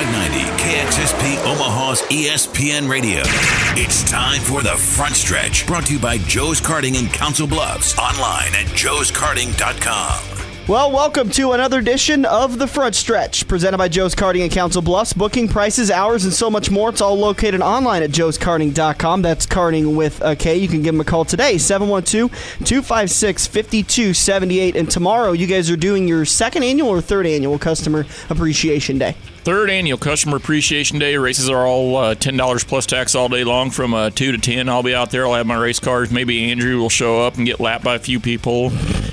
590 KXSP Omaha's ESPN Radio. It's time for the Front Stretch, brought to you by Joe's Karting in Council Bluffs. Online at joeskarting.com. Well, welcome to another edition of The Front Stretch, presented by Joe's Karting in Council Bluffs. Booking, prices, hours, and so much more. It's all located online at joeskarting.com. That's karting with a K. You can give them a call today, 712-256-5278. And tomorrow, you guys are doing your second annual or third annual Customer Appreciation Day? Third annual Customer Appreciation Day. Races are all $10 plus tax all day long from 2 to 10. I'll be out there. I'll have my race cars. Maybe Andrew will show up and get lapped by a few people.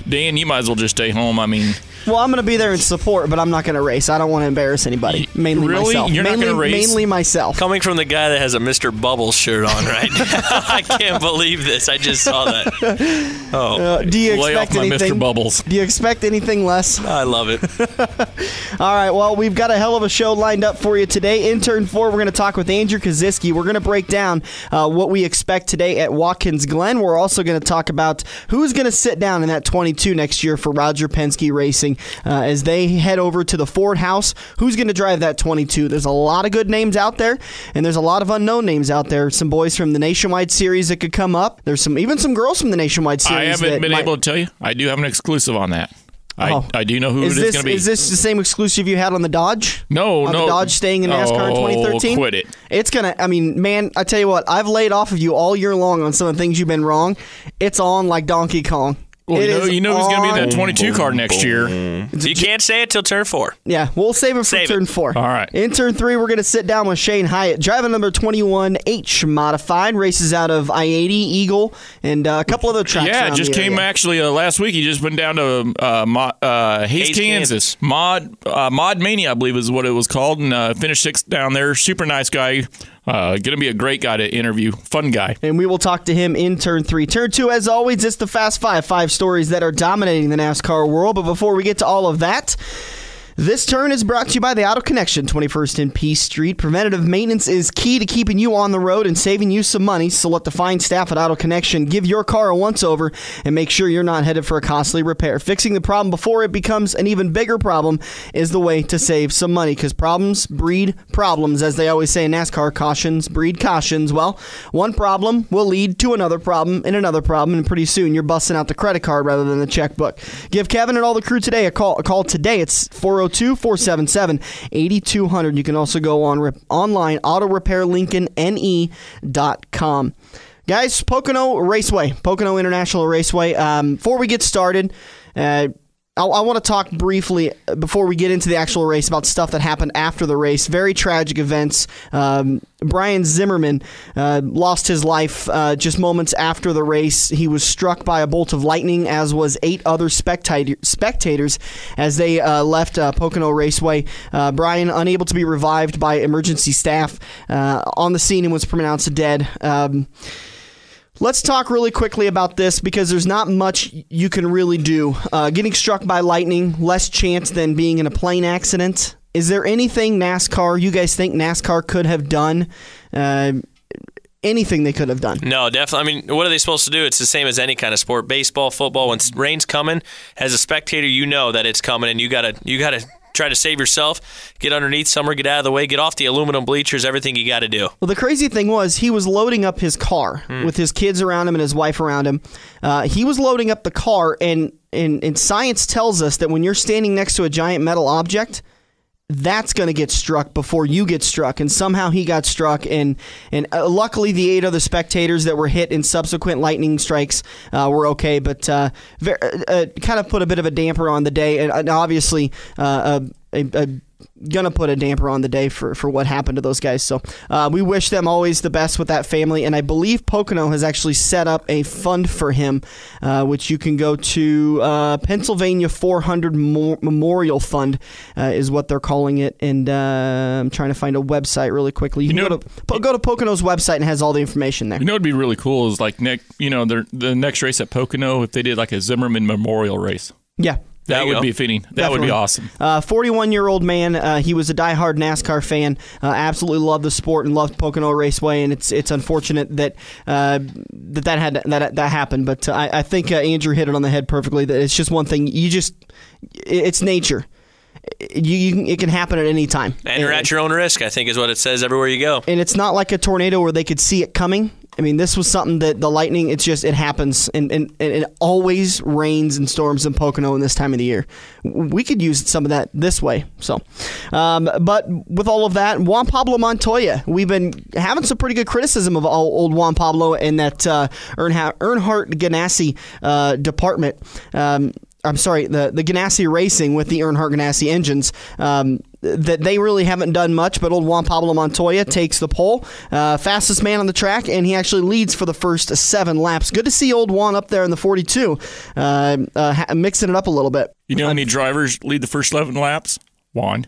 Dan, you might as well just stay home. I mean... Well, I'm going to be there in support, but I'm not going to race. I don't want to embarrass anybody. Mainly really? myself. You're not going to race? Mainly myself. Coming from the guy that has a Mr. Bubbles shirt on right now. I can't believe this. I just saw that. Do you lay expect off my anything? Mr. Bubbles. Do you expect anything less? I love it. All right, well, we've got a hell of a show lined up for you today. In Turn 4, we're going to talk with Andrew Koziski. We're going to break down what we expect today at Watkins Glen. We're also going to talk about who's going to sit down in that 22 next year for Roger Penske Racing as they head over to the Ford House. Who's going to drive that 22? There's a lot of good names out there, and there's a lot of unknown names out there. Some boys from the Nationwide Series that could come up. There's even some girls from the Nationwide Series. I haven't been able to tell you. I do have an exclusive on that. I do know who it is going to be. Is this the same exclusive you had on the Dodge? No. The Dodge staying in NASCAR in 2013? Quit it. It's going to, I mean, man, I tell you what, I've laid off of you all year long on some of the things you've been wrong. It's on like Donkey Kong. Well, you know who's going to be in that 22 car next year. You can't say it till turn 4. Yeah, we'll save it for turn 4. All right. In turn 3, we're going to sit down with Shane Hyatt, driving number 21H Modified, races out of I-80, Eagle, and a couple other tracks. Yeah, just came actually last week. He just went down to Hayes, Kansas. Mod Mania, I believe is what it was called, and finished 6th down there. Super nice guy. Going to be a great guy to interview. Fun guy. And we will talk to him in Turn 3. Turn 2, as always, it's the Fast Five. 5 stories that are dominating the NASCAR world. But before we get to all of that, this turn is brought to you by the Auto Connection, 21st and P Street. Preventative maintenance is key to keeping you on the road and saving you some money, so let the fine staff at Auto Connection give your car a once-over and make sure you're not headed for a costly repair. Fixing the problem before it becomes an even bigger problem is the way to save some money, because problems breed problems. As they always say in NASCAR, cautions breed cautions. Well, one problem will lead to another problem, and pretty soon you're busting out the credit card rather than the checkbook. Give Kevin and all the crew today a call today. It's 402-477-8200. You can also go online, autorepairlincolnne.com. Guys, Pocono International Raceway. Before we get started, I want to talk briefly, before we get into the actual race, about stuff that happened after the race. Very tragic events. Brian Zimmerman lost his life just moments after the race. He was struck by a bolt of lightning, as was 8 other spectators as they left Pocono Raceway. Brian, unable to be revived by emergency staff on the scene, and was pronounced dead. Let's talk really quickly about this, because there's not much you can really do. Getting struck by lightning, less chance than being in a plane accident. Is there anything you guys think NASCAR could have done? Anything they could have done? No, definitely. I mean, what are they supposed to do? It's the same as any kind of sport. Baseball, football, when rain's coming, as a spectator, you know that it's coming, and you gotta try to save yourself, get underneath somewhere, get out of the way, get off the aluminum bleachers, everything you got to do. Well, the crazy thing was, he was loading up his car with his kids around him and his wife around him. He was loading up the car, and science tells us that when you're standing next to a giant metal object, that's going to get struck before you get struck. And somehow he got struck, and luckily the 8 other spectators that were hit in subsequent lightning strikes were okay, but kind of put a bit of a damper on the day, and obviously gonna put a damper on the day for what happened to those guys. So we wish them always the best with that family, and I believe Pocono has actually set up a fund for him, which you can go to Pennsylvania 400 Memorial Fund is what they're calling it, and I'm trying to find a website really quickly. You can go to Pocono's website, and it has all the information there. You know what would be really cool is like the next race at Pocono, if they did like a Zimmerman Memorial race. Yeah. That would be fitting. That would be awesome. 41-year-old man. He was a diehard NASCAR fan. Absolutely loved the sport and loved Pocono Raceway. And it's unfortunate that that happened. But I think Andrew hit it on the head perfectly. That it's just one thing. It's nature. it can happen at any time. And you're at your own risk, I think is what it says everywhere you go. And it's not like a tornado where they could see it coming. I mean, this was something that the lightning, it happens, and it always rains and storms in Pocono in this time of the year. We could use some of that this way. So, but with all of that, Juan Pablo Montoya, we've been having some pretty good criticism of old Juan Pablo in that Earnhardt Ganassi department. I'm sorry, the Ganassi Racing with the Earnhardt Ganassi engines, that they really haven't done much, but old Juan Pablo Montoya takes the pole. Fastest man on the track, and he actually leads for the first 7 laps. Good to see old Juan up there in the 42, mixing it up a little bit. You know how many drivers lead the first 11 laps? Juan.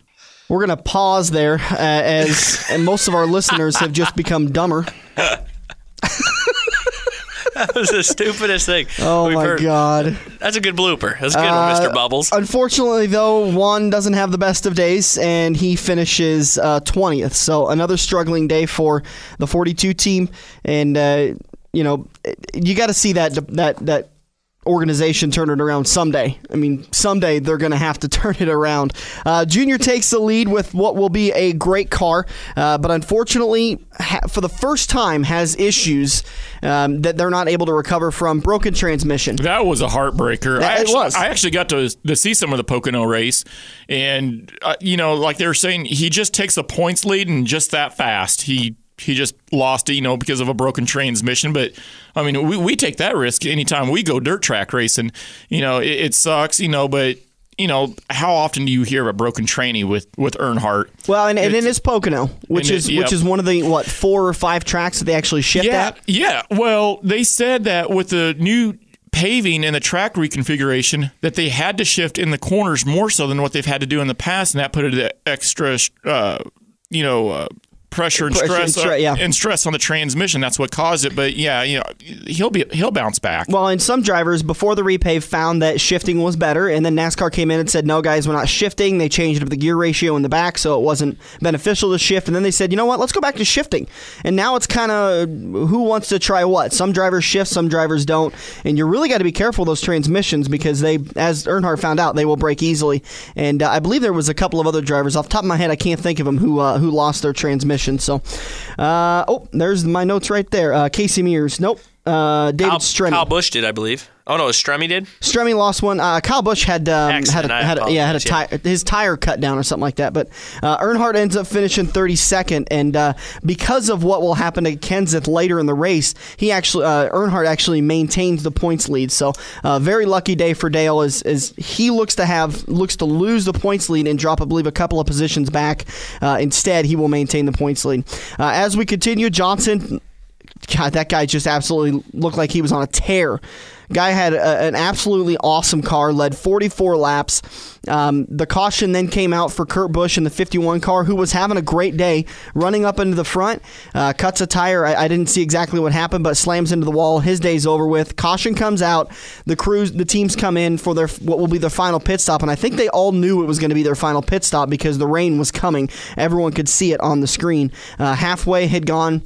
We're going to pause there as and most of our listeners have just become dumber. That was the stupidest thing. Oh, my God. That's a good blooper. That's a good one, Mr. Bubbles. Unfortunately, though, Juan doesn't have the best of days, and he finishes 20th. So another struggling day for the 42 team. And, you got to see that organization turn it around someday. I mean, someday they're going to have to turn it around. Junior takes the lead with what will be a great car, but unfortunately, for the first time, has issues that they're not able to recover from. Broken transmission. That was a heartbreaker. I actually got to see some of the Pocono race, and like they were saying, he just takes a points lead and just that fast. He just lost it, because of a broken transmission. But, I mean, we take that risk anytime we go dirt track racing. It sucks, but, how often do you hear of a broken tranny with Earnhardt? Well, and it is Pocono, which is one of the, 4 or 5 tracks that they actually shift at? Yeah. Well, they said that with the new paving and the track reconfiguration that they had to shift in the corners more so than what they've had to do in the past, and that put it at extra, pressure and stress on the transmission. That's what caused it. But he'll bounce back. Well, and some drivers before the repave found that shifting was better, and then NASCAR came in and said, no, guys, we're not shifting. They changed up the gear ratio in the back, so it wasn't beneficial to shift. And then they said, you know what, let's go back to shifting. And now it's kind of who wants to try what. Some drivers shift, some drivers don't. And you really got to be careful of those transmissions because they, as Earnhardt found out, they will break easily. And I believe there was a couple of other drivers. Off the top of my head, I can't think of them who lost their transmission. So, there's my notes right there. Casey Mears, nope. David Stremme. Kyle Busch did, I believe. Oh no, Stremme did. Stremme lost one. Kyle Busch had his tire cut down or something like that. But Earnhardt ends up finishing 32nd, and because of what will happen to Kenseth later in the race, Earnhardt actually maintains the points lead. So very lucky day for Dale as he looks to lose the points lead and drop, I believe, a couple of positions back. Instead, he will maintain the points lead. As we continue, Johnson. God, that guy just absolutely looked like he was on a tear. Guy had an absolutely awesome car, led 44 laps. The caution then came out for Kurt Busch in the 51 car, who was having a great day, running up into the front, cuts a tire. I didn't see exactly what happened, but slams into the wall. His day's over with. Caution comes out. The teams come in for what will be their final pit stop, and I think they all knew it was going to be their final pit stop because the rain was coming. Everyone could see it on the screen. Halfway we'd gone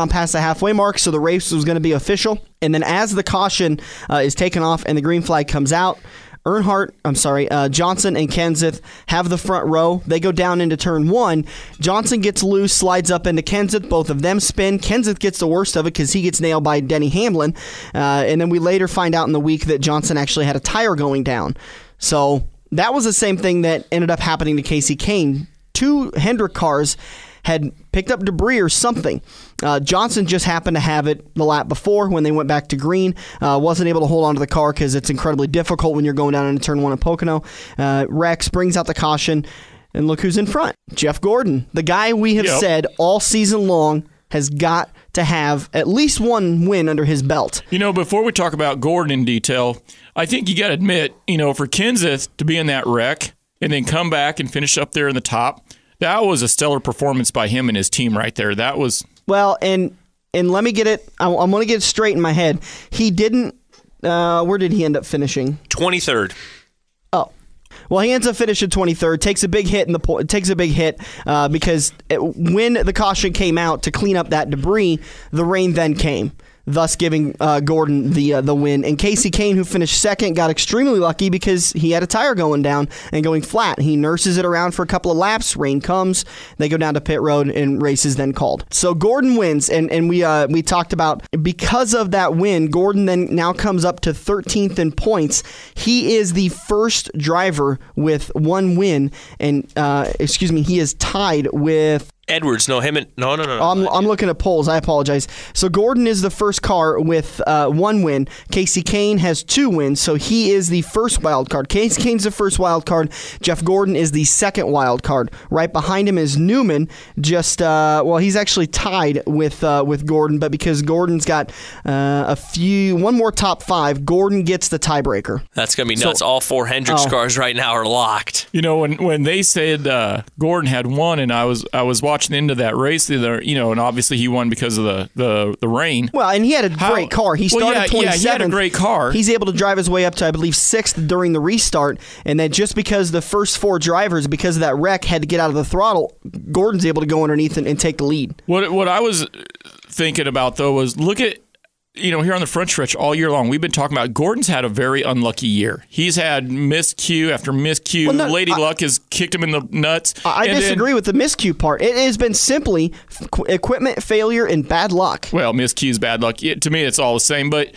past the halfway mark, so the race was going to be official. And then as the caution is taken off and the green flag comes out, Johnson and Kenseth have the front row. They go down into turn 1. Johnson gets loose, slides up into Kenseth. Both of them spin. Kenseth gets the worst of it because he gets nailed by Denny Hamlin. And then we later find out in the week that Johnson actually had a tire going down. So that was the same thing that ended up happening to Casey Kane. 2 Hendrick cars had picked up debris or something. Johnson just happened to have it the lap before when they went back to green. Wasn't able to hold on to the car because it's incredibly difficult when you're going down into turn 1 at Pocono. Rex brings out the caution, and look who's in front. Jeff Gordon, the guy we have said all season long has got to have at least one win under his belt. Before we talk about Gordon in detail, I think you got to admit, for Kenseth to be in that wreck and then come back and finish up there in the top, that was a stellar performance by him and his team right there. That was... Well, and let me get it... I'm going to get it straight in my head. He didn't... where did he end up finishing? 23rd. Oh. Well, he ends up finishing 23rd, takes a big hit because when the caution came out to clean up that debris, the rain then came. thus giving Gordon the win. And Casey Kane, who finished second, got extremely lucky because he had a tire going down and going flat. He nurses it around for a couple of laps. Rain comes. They go down to pit road, and race is then called. So Gordon wins, and we talked about because of that win, Gordon then now comes up to 13th in points. He is the first driver with one win, and he is tied with Edwards. No. I'm looking at polls. I apologize. So Gordon is the first car with one win. Casey Kane has 2 wins, so he is the first wild card. Casey Kane's the first wild card. Jeff Gordon is the second wild card. Right behind him is Newman. He's actually tied with Gordon, but because Gordon's got one more top 5, Gordon gets the tiebreaker. That's gonna be nuts. All 4 Hendricks cars right now are locked. When they said Gordon had won, and I was watching the end of that race, and obviously he won because of the rain. Well, and he had a great car. He started 27th. Yeah, he had a great car. He's able to drive his way up to, I believe, 6th during the restart, and then just because the first 4 drivers, because of that wreck, had to get out of the throttle, Gordon's able to go underneath and take the lead. What I was thinking about, though, was look at here on the front stretch all year long, we've been talking about Gordon's had a very unlucky year. He's had miscue after miscue. Lady Luck has kicked him in the nuts. I disagree with the miscue part. It has been simply equipment failure and bad luck. Well, miscues, bad luck. To me, it's all the same. But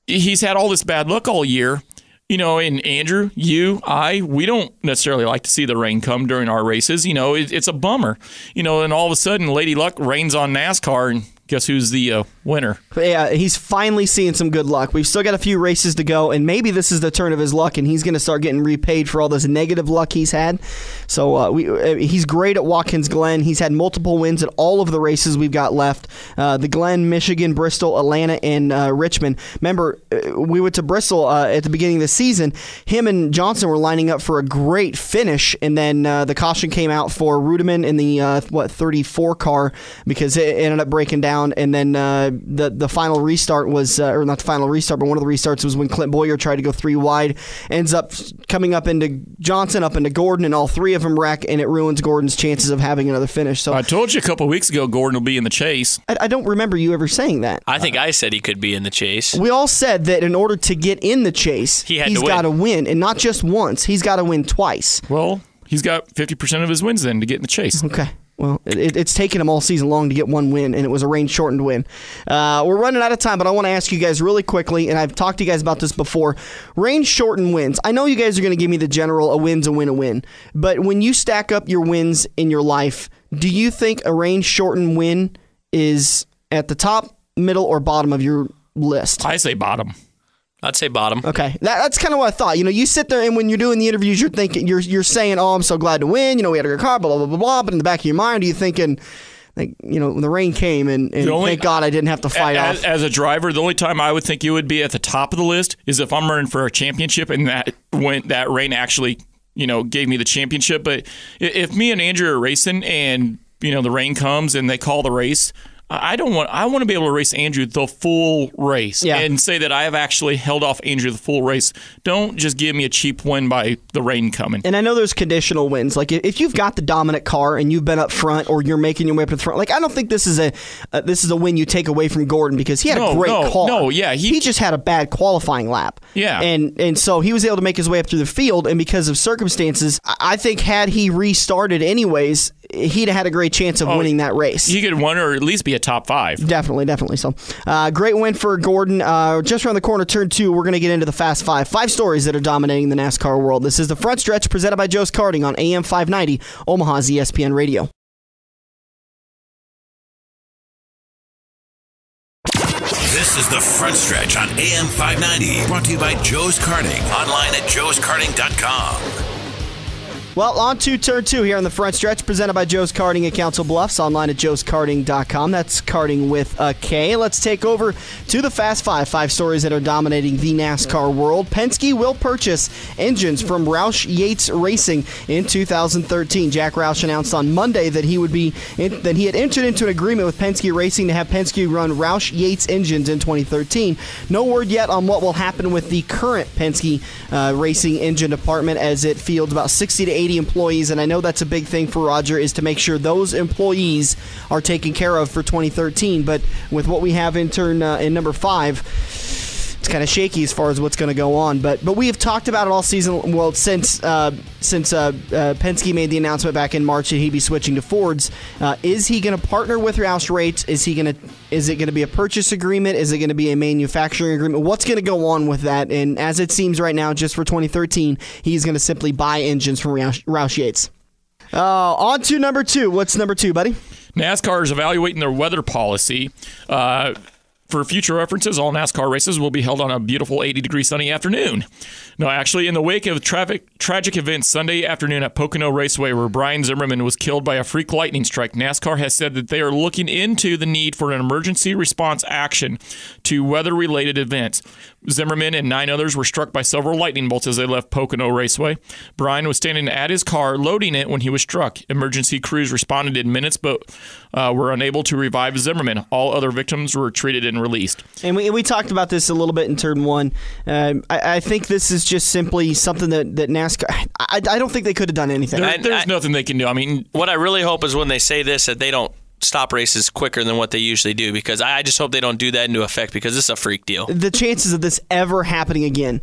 he's had all this bad luck all year. And Andrew, we don't necessarily like to see the rain come during our races. It's a bummer. And all of a sudden, Lady Luck rains on NASCAR, and guess who's the winner? Yeah, he's finally seeing some good luck. We've still got a few races to go, and maybe this is the turn of his luck, and he's going to start getting repaid for all this negative luck he's had. So he's great at Watkins Glen. He's had multiple wins at all of the races we've got left. The Glen, Michigan, Bristol, Atlanta, and Richmond. Remember, we went to Bristol at the beginning of the season. Him and Johnson were lining up for a great finish, and then the caution came out for Rudeman in the 34 car because it ended up breaking down. And then the final restart was, or not the final restart, but one of the restarts was when Clint Boyer tried to go 3 wide, ends up coming up into Johnson, up into Gordon, and all 3 of them wreck, and it ruins Gordon's chances of having another finish. So I told you a couple of weeks ago Gordon will be in the chase. I don't remember you ever saying that. I think I said he could be in the chase. We all said that in order to get in the chase, he's got to win, and not just once. He's got to win twice. Well, he's got 50% of his wins then to get in the chase. Okay. Well, it's taken him all season long to get one win, and it was a rain-shortened win. We're running out of time, but I want to ask you guys really quickly, and I've talked to you guys about this before. Rain-shortened wins. I know you guys are going to give me the general, a win's a win, a win. But when you stack up your wins in your life, do you think a rain-shortened win is at the top, middle, or bottom of your list? I say bottom. I'd say bottom. Okay, that's kind of what I thought. You sit there, and when you're doing the interviews, you're thinking, you're saying, "Oh, I'm so glad to win." We had a good car, blah blah blah blah. But in the back of your mind, are you thinking, like, when the rain came, and thank God I didn't have to fight off. As a driver, the only time I would think you would be at the top of the list is if I'm running for a championship, and that rain actually, gave me the championship. But if me and Andrew are racing, and the rain comes, and they call the race, I want to be able to race Andrew the full race and say that I have actually held off Andrew the full race. Don't just give me a cheap win by the rain coming. And I know there's conditional wins. Like if you've got the dominant car and you've been up front or you're making your way up to the front, like I don't think this is a win you take away from Gordon because he had a great car. No, yeah, he just had a bad qualifying lap. Yeah, and so he was able to make his way up through the field, and because of circumstances, I think had he restarted anyways, he'd have had a great chance of winning that race. He could win or at least be a top 5. Definitely. So, great win for Gordon. Just around the corner, turn 2, we're going to get into the Fast 5. 5 stories that are dominating the NASCAR world. This is the Front Stretch presented by Joe's Karting on AM 590, Omaha's ESPN Radio. This is the Front Stretch on AM 590, brought to you by Joe's Karting, online at joeskarting.com. Well, on to turn 2 here on the Front Stretch, presented by Joe's Karting at Council Bluffs, online at joeskarting.com. That's karting with a K. Let's take over to the Fast 5. 5 stories that are dominating the NASCAR world. Penske will purchase engines from Roush Yates Racing in 2013. Jack Roush announced on Monday that he had entered into an agreement with Penske Racing to have Penske run Roush Yates engines in 2013. No word yet on what will happen with the current Penske Racing engine department, as it fields about 60 to 80 80 employees, and I know that's a big thing for Roger, is to make sure those employees are taken care of for 2013. But with what we have in number 5, it's kind of shaky as far as what's going to go on. But we have talked about it all season, well, since Penske made the announcement back in March that he'd be switching to Fords. Is he going to partner with Roush Rates? Is it going to be a purchase agreement? Is it going to be a manufacturing agreement? What's going to go on with that? And as it seems right now, just for 2013, he's going to simply buy engines from Roush Yates. On to number 2. What's number 2, buddy? NASCAR is evaluating their weather policy. For future references, all NASCAR races will be held on a beautiful 80-degree sunny afternoon. No, actually, in the wake of tragic events Sunday afternoon at Pocono Raceway, where Brian Zimmerman was killed by a freak lightning strike, NASCAR has said that they are looking into the need for an emergency response action to weather-related events. Zimmerman and 9 others were struck by several lightning bolts as they left Pocono Raceway. Brian was standing at his car loading it when he was struck. Emergency crews responded in minutes, but were unable to revive Zimmerman. All other victims were treated and released. And we talked about this a little bit in turn 1. I think this is just simply something that NASCAR... I don't think they could have done anything. There's nothing they can do. I mean, what I really hope is when they say this, that they don't stop races quicker than what they usually do, because I just hope they don't do that into effect, because this is a freak deal. The chances of this ever happening again,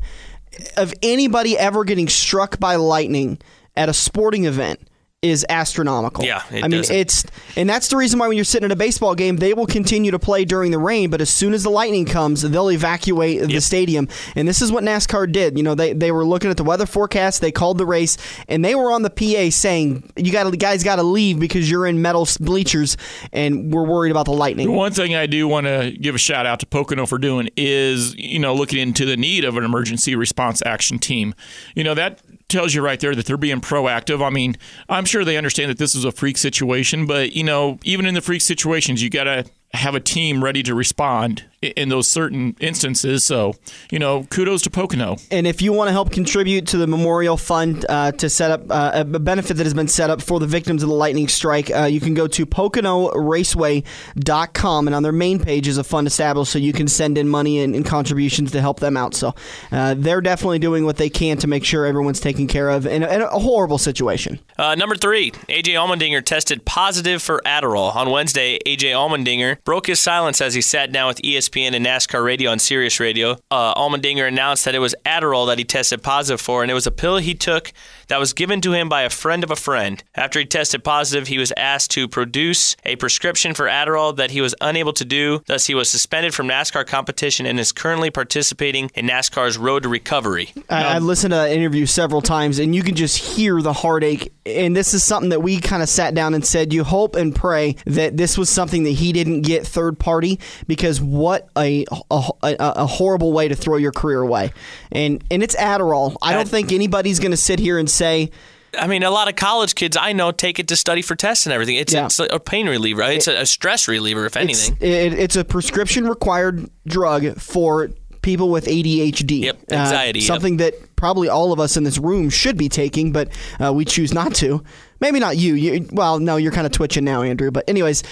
of anybody ever getting struck by lightning at a sporting event, is astronomical. Yeah, and that's the reason why when you're sitting at a baseball game, they will continue to play during the rain, but as soon as the lightning comes, they'll evacuate the stadium. And this is what NASCAR did. You know, they were looking at the weather forecast, they called the race, and they were on the PA saying, the guys got to leave because you're in metal bleachers, and we're worried about the lightning. The one thing I do want to give a shout out to Pocono for doing is, looking into the need of an emergency response action team. That tells you right there that they're being proactive. I mean, I'm sure they understand that this is a freak situation, but, even in the freak situations, you got to have a team ready to respond in those certain instances. So, kudos to Pocono. And if you want to help contribute to the Memorial Fund to set up a benefit that has been set up for the victims of the lightning strike, you can go to PoconoRaceway.com, and on their main page is a fund established so you can send in money and contributions to help them out. So they're definitely doing what they can to make sure everyone's taken care of in a horrible situation. Number 3, A.J. Allmendinger tested positive for Adderall. On Wednesday, A.J. Allmendinger broke his silence as he sat down with ESPN and NASCAR radio on Sirius Radio. Allmendinger announced that it was Adderall that he tested positive for, and it was a pill he took that was given to him by a friend of a friend. After he tested positive, he was asked to produce a prescription for Adderall that he was unable to do. Thus, he was suspended from NASCAR competition and is currently participating in NASCAR's Road to Recovery. I listened to that interview several times, and you can just hear the heartache. And this is something that we kind of sat down and said, you hope and pray that this was something that he didn't get third party, because what a horrible way to throw your career away. And it's Adderall. I don't think anybody's going to sit here and say, I mean, a lot of college kids I know take it to study for tests and everything. It's a pain reliever. Right? It's a stress reliever, if anything. It's a prescription-required drug for people with ADHD. Yep, anxiety. Something that probably all of us in this room should be taking, but we choose not to. Maybe not you. Well, no, you're kind of twitching now, Andrew. But anyways,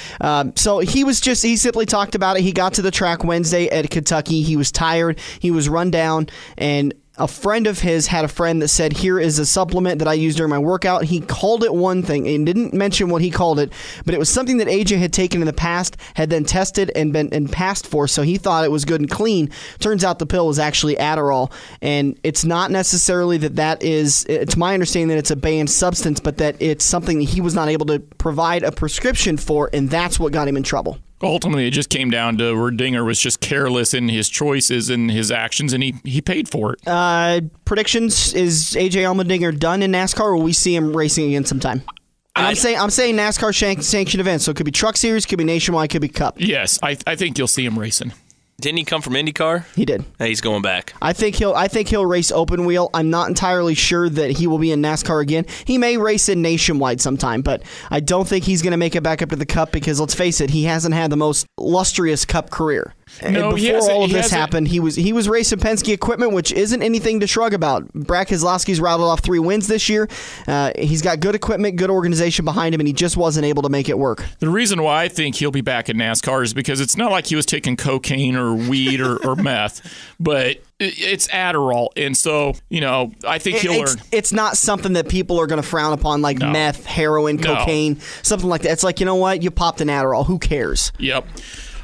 so he simply talked about it. He got to the track Wednesday at Kentucky. He was tired. He was run down, and a friend of his had a friend that said, here is a supplement that I use during my workout. He called it one thing and didn't mention what he called it, but it was something that AJ had taken in the past, had then tested and passed for, so he thought it was good and clean. Turns out the pill was actually Adderall, and it's not necessarily that is, it's my understanding that it's a banned substance, but that it's something that he was not able to provide a prescription for, and that's what got him in trouble. Ultimately, it just came down to where Dinger was just careless in his choices and his actions, and he paid for it. Predictions: is A.J. Allmendinger done in NASCAR, or will we see him racing again sometime? And I'm saying NASCAR sanctioned events, so it could be Truck Series, could be Nationwide, could be Cup. Yes, I think you'll see him racing. Didn't he come from IndyCar? He did. He's going back. I think he'll race open wheel. I'm not entirely sure that he will be in NASCAR again. He may race in Nationwide sometime, but I don't think he's going to make it back up to the Cup, because let's face it, he hasn't had the most lustrous Cup carear. No, before all of this happened, he was racing Penske equipment, which isn't anything to shrug about. Brad Keselowski's rattled off 3 wins this year. He's got good equipment, good organization behind him, and he just wasn't able to make it work. The reason why I think he'll be back in NASCAR is because it's not like he was taking cocaine or weed or meth, but it's Adderall, and so I think he'll learn. It's not something that people are going to frown upon, like meth, heroin, cocaine, something like that. It's like, you know what? You popped an Adderall. Who cares? Yep.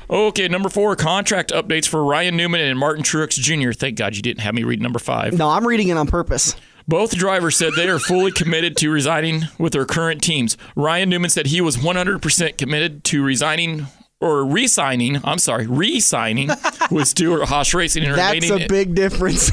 Okay, number 4, contract updates for Ryan Newman and Martin Truex Jr. Thank God you didn't have me read number 5. No, I'm reading it on purpose. Both drivers said they are fully committed to resigning with their current teams. Ryan Newman said he was 100% committed to re-signing with Stewart Haas Racing. And That's a big difference.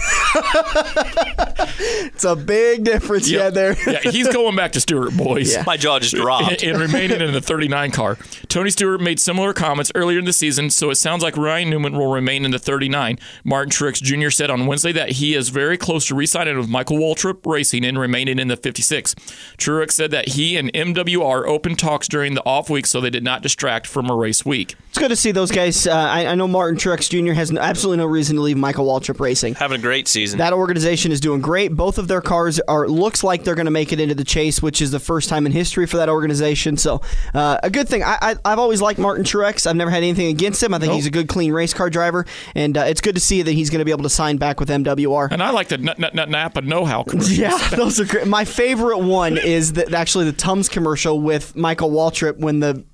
It's a big difference, there. Yeah, he's going back to Stewart, boys. Yeah. My jaw just dropped. And remaining in the 39 car. Tony Stewart made similar comments earlier in the season, so it sounds like Ryan Newman will remain in the 39. Martin Truex Jr. said on Wednesday that he is very close to re-signing with Michael Waltrip Racing and remaining in the 56. Truex said that he and MWR opened talks during the off week so they did not distract from a race week. It's good to see those guys. I know Martin Truex Jr. has absolutely no reason to leave Michael Waltrip Racing. Having a great season. That organization is doing great. Both of their cars looks like they're going to make it into the chase, which is the first time in history for that organization. So a good thing. I've always liked Martin Truex. I've never had anything against him. I think he's a good, clean race car driver, and it's good to see that he's going to be able to sign back with MWR. And I like the Napa know-how commercials. Yeah, those are great. My favorite one is actually the Tums commercial with Michael Waltrip when the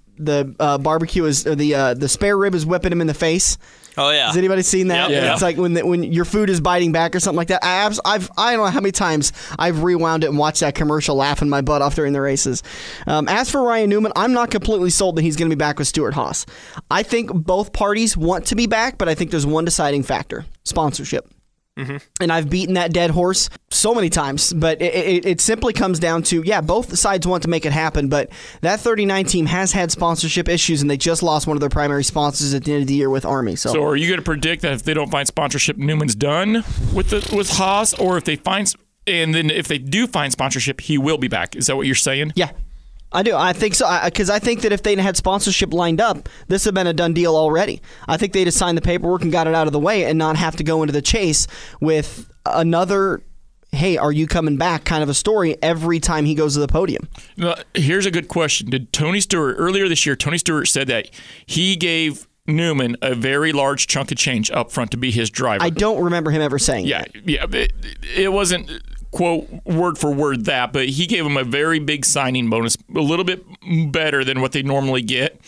barbecue is, or the spare rib is whipping him in the face. Oh yeah, has anybody seen that? Yeah. It's like when your food is biting back or something like that. I don't know how many times I've rewound it and watched that commercial, laughing my butt off during the races. As for Ryan Newman, I'm not completely sold that he's going to be back with Stewart Haas. I think both parties want to be back, but I think there's one deciding factor: sponsorship. Mm-hmm. And I've beaten that dead horse so many times, but it simply comes down to, both sides want to make it happen, but that 39 team has had sponsorship issues, and they just lost one of their primary sponsors at the end of the year with Army. So are you going to predict that if they don't find sponsorship, Newman's done with Haas, or if they do find sponsorship, he will be back? Is that what you're saying? Yeah. I do. I think so, because I think that if they'd had sponsorship lined up, this would have been a done deal already. I think they'd have signed the paperwork and got it out of the way and not have to go into the chase with another, hey, are you coming back kind of a story every time he goes to the podium. Here's a good question. Earlier this year, Tony Stewart said that he gave Newman a very large chunk of change up front to be his driver. I don't remember him ever saying that. Yeah. It wasn't quote word for word that, but he gave him a very big signing bonus, a little bit better than what they normally get.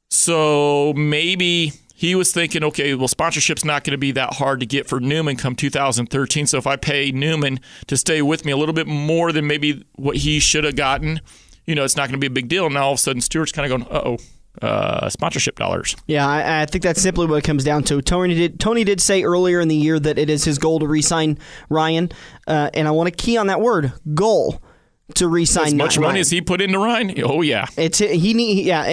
So maybe he was thinking, okay, well, sponsorship's not going to be that hard to get for Newman come 2013. So if I pay Newman to stay with me a little bit more than maybe what he should have gotten, it's not going to be a big deal. Now all of a sudden Stewart's kind of going, sponsorship dollars. Yeah, I think that's simply what it comes down to. Tony did say earlier in the year that it is his goal to re-sign Ryan, and I want to key on that word, goal, to re-sign Ryan. As much money as he put into Ryan? Oh, yeah. It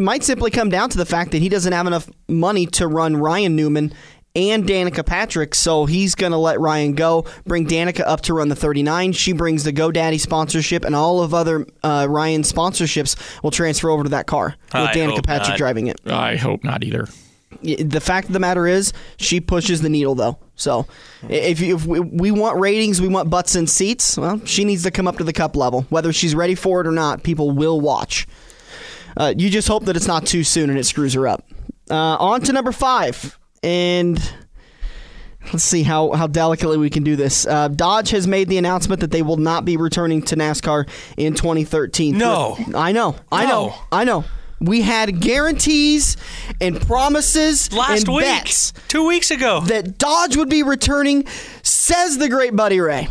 might simply come down to the fact that he doesn't have enough money to run Ryan Newman and Danica Patrick, so he's going to let Ryan go, bring Danica up to run the 39. She brings the GoDaddy sponsorship, and all of other Ryan sponsorships will transfer over to that car with Danica Patrick driving it. I hope not either. The fact of the matter is, she pushes the needle, though. So if we want ratings, we want butts in seats, well, she needs to come up to the Cup level. Whether she's ready for it or not, people will watch. You just hope that it's not too soon and it screws her up. On to number 5. And let's see how delicately we can do this. Dodge has made the announcement that they will not be returning to NASCAR in 2013. No. I know. We had guarantees and promises last and week, bets 2 weeks ago, that Dodge would be returning, says the great Buddy Ray.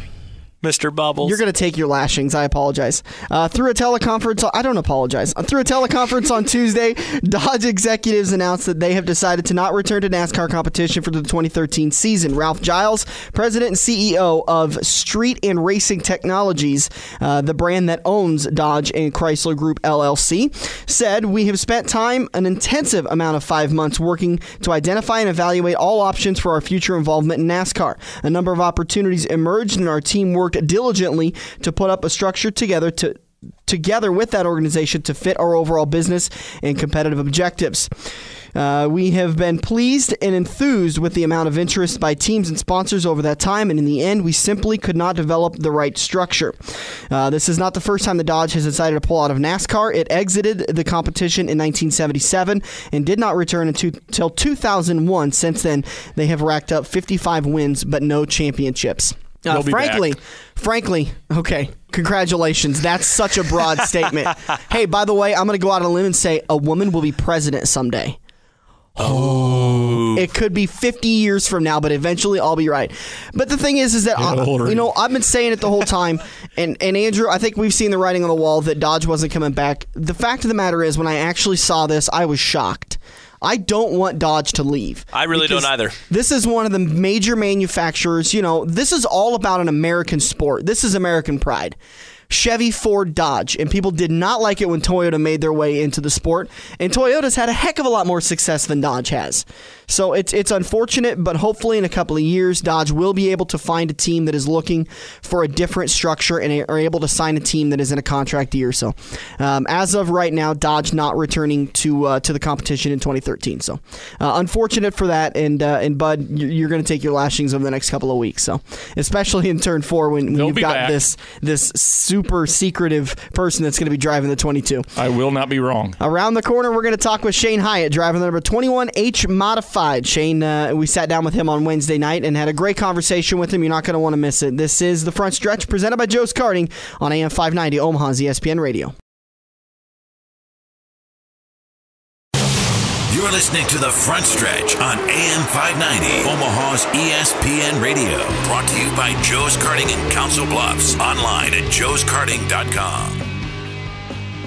Mr. Bubbles. You're going to take your lashings. I apologize. Through a teleconference, I don't apologize. Through a teleconference on Tuesday, Dodge executives announced that they have decided to not return to NASCAR competition for the 2013 season. Ralph Giles, president and CEO of Street and Racing Technologies, the brand that owns Dodge and Chrysler Group LLC, said, "We have spent an intensive amount of 5 months working to identify and evaluate all options for our future involvement in NASCAR. A number of opportunities emerged, and our team worked diligently to put up a structure together together with that organization to fit our overall business and competitive objectives. We have been pleased and enthused with the amount of interest by teams and sponsors over that time, and in the end, we simply could not develop the right structure. This is not the first time the Dodge has decided to pull out of NASCAR. It exited the competition in 1977 and did not return until 2001. Since then, they have racked up 55 wins, but no championships. Frankly, okay, congratulations. That's such a broad statement. Hey, by the way, I'm going to go out on a limb and say a woman will be president someday. Oh, it could be 50 years from now, but eventually I'll be right. But the thing is that I've been saying it the whole time, and Andrew, I think we've seen the writing on the wall that Dodge wasn't coming back. The fact of the matter is, when I actually saw this, I was shocked. I don't want Dodge to leave. I really don't either. This is one of the major manufacturers. This is all about an American sport. This is American pride. Chevy, Ford, Dodge, and people did not like it when Toyota made their way into the sport, and Toyota's had a heck of a lot more success than Dodge has. So it's unfortunate, but hopefully in a couple of years, Dodge will be able to find a team that is looking for a different structure and are able to sign a team that is in a contract year. So as of right now, Dodge not returning to the competition in 2013. So unfortunate for that, and Bud, you're going to take your lashings over the next couple of weeks. So especially in turn 4 when you've got this super secretive person that's going to be driving the 22. I will not be wrong. Around the corner, we're going to talk with Shane Hyatt, driving the number 21H Modified. Shane, we sat down with him on Wednesday night and had a great conversation with him. You're not going to want to miss it. This is The Front Stretch, presented by Joe's Karting on AM 590, Omaha's ESPN Radio. You're listening to The Front Stretch on AM 590, Omaha's ESPN Radio. Brought to you by Joe's Karting in Council Bluffs. Online at joeskarting.com.